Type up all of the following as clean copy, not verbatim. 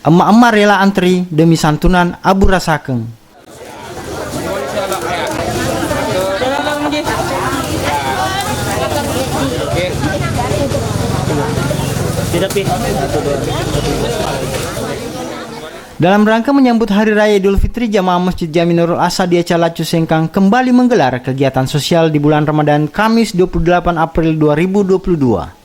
Emak-emak rela antri demi santunan Abu Rasakeung. Dalam rangka menyambut Hari Raya Idul Fitri, Jamaah Masjid Jami Nurul Asadiyah Calacu Sengkang kembali menggelar kegiatan sosial di bulan Ramadan Kamis 28 April 2022.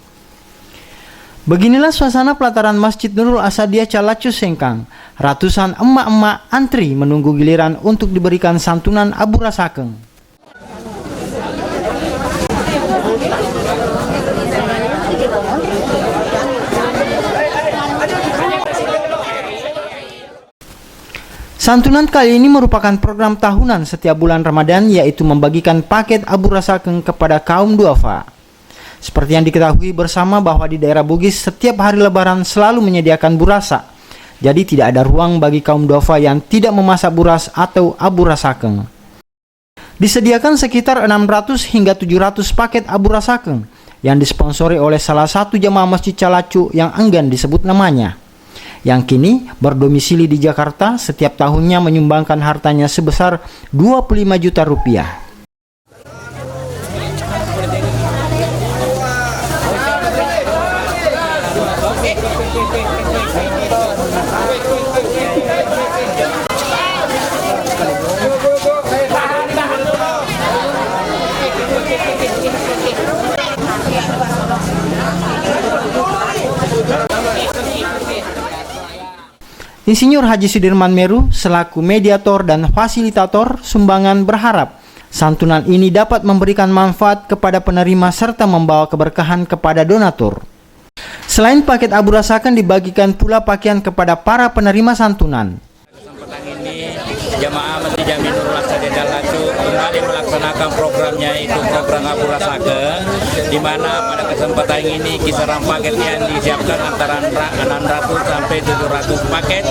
Beginilah suasana pelataran Masjid Nurul Asadiyah Calacu Sengkang. Ratusan emak-emak antri menunggu giliran untuk diberikan santunan Abu Rasakeung. Santunan kali ini merupakan program tahunan setiap bulan Ramadan, yaitu membagikan paket Abu Rasakeung kepada kaum duafa. Seperti yang diketahui bersama bahwa di daerah Bugis setiap hari Lebaran selalu menyediakan burasa. Jadi tidak ada ruang bagi kaum duafa yang tidak memasak buras atau Abu Rasakeung. Disediakan sekitar 600 hingga 700 paket Abu Rasakeung yang disponsori oleh salah satu jamaah Masjid Calacu yang enggan disebut namanya, yang kini berdomisili di Jakarta. Setiap tahunnya menyumbangkan hartanya sebesar 25 juta rupiah. Insinyur Haji Sudirman Meru selaku mediator dan fasilitator sumbangan berharap santunan ini dapat memberikan manfaat kepada penerima serta membawa keberkahan kepada donatur. Selain paket Abu Rasakeung, dibagikan pula pakaian kepada para penerima santunan. Kesempatan ini Jamaah Masjid Jami Nurul Asadiyah Calacu kembali melaksanakan programnya, itu program Abu Rasakeung, di mana pada kesempatan ini kisaran paket yang disiapkan antara 600 sampai 700 paket,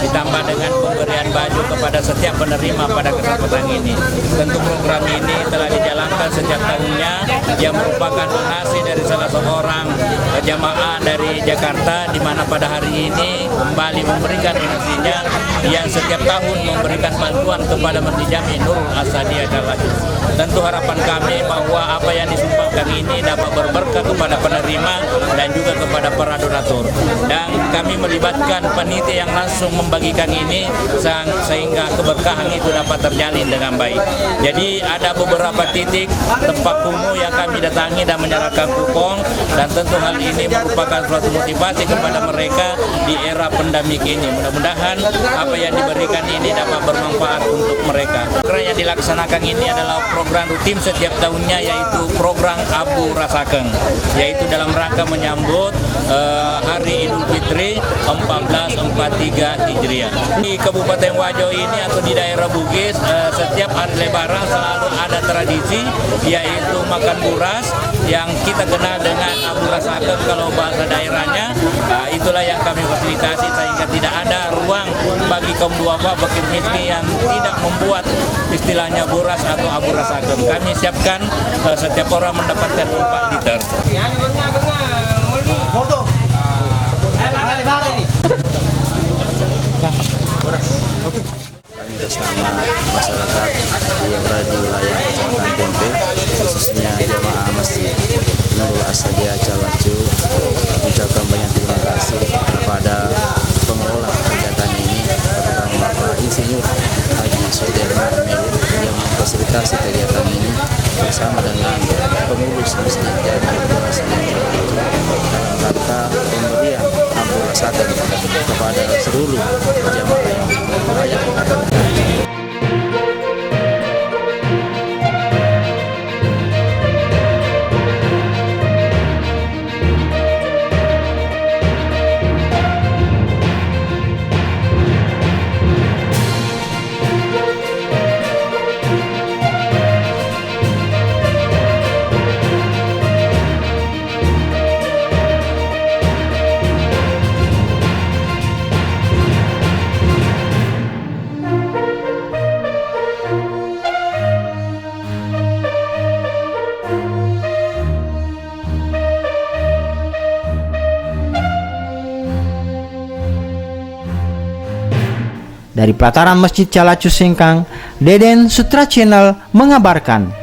ditambah dengan pemberian baju kepada setiap penerima pada kesempatan ini. Tentu program ini telah dijalankan setiap tahunnya, yang merupakan donasi dari salah seorang jamaah dari Jakarta, di mana pada hari ini kembali memberikan donasinya yang setiap tahun memberikan bantuan kepada Masjid Jami Nurul Asadiyah Calacu. Tentu harapan kami bahwa apa yang disumbangkan ini dapat berberkah kepada penerima dan juga kepada para donatur. Dan kami melibatkan panitia yang langsung membagikan ini sehingga keberkahan itu dapat terjalin dengan baik. Jadi ada beberapa titik tempat kumuh yang kami datangi dan menyerahkan kupon, dan tentu hal ini merupakan suatu motivasi kepada mereka di era pandemik ini. Mudah-mudahan apa yang diberikan ini dapat bermanfaat untuk mereka. Program yang dilaksanakan ini adalah program rutin setiap tahunnya, yaitu program Abu Rasakeung, yaitu dalam rangka menyambut Hari Idul Fitri 1443 Hijriah. Di Kabupaten Wajo ini atau di daerah Bugis, setiap hari Lebaran selalu ada tradisi, yaitu makan buras yang kita kenal dengan Abu Rasakeung kalau bahasa daerahnya. Itulah yang kami fasilitasi sehingga tidak ada ruang bagi kaum duafa, fakir miskin yang tidak membuat istilahnya buras atau Abu Rasakeung. Kami siapkan setiap orang mendapatkan 4 liter. Kami bersama masyarakat yang berada di wilayah Kecamatan Tempe, khususnya jamaah Masjid Nurul Asadiyah Calacu, mengucapkan banyak terima kasih kepada pengelola kegiatan ini, terutama Bapak Insinyur Haji Sudirman Meru yang memfasilitasi kegiatan ini bersama dengan pengurus Masjid Jami Nurul Asadiyah Calacu dalam rangka pemberian Abu Rasakeung kepada seluruh jamaah yang merayakan. Dari pelataran Masjid Calacu Sengkang, Deden Sutra Channel mengabarkan.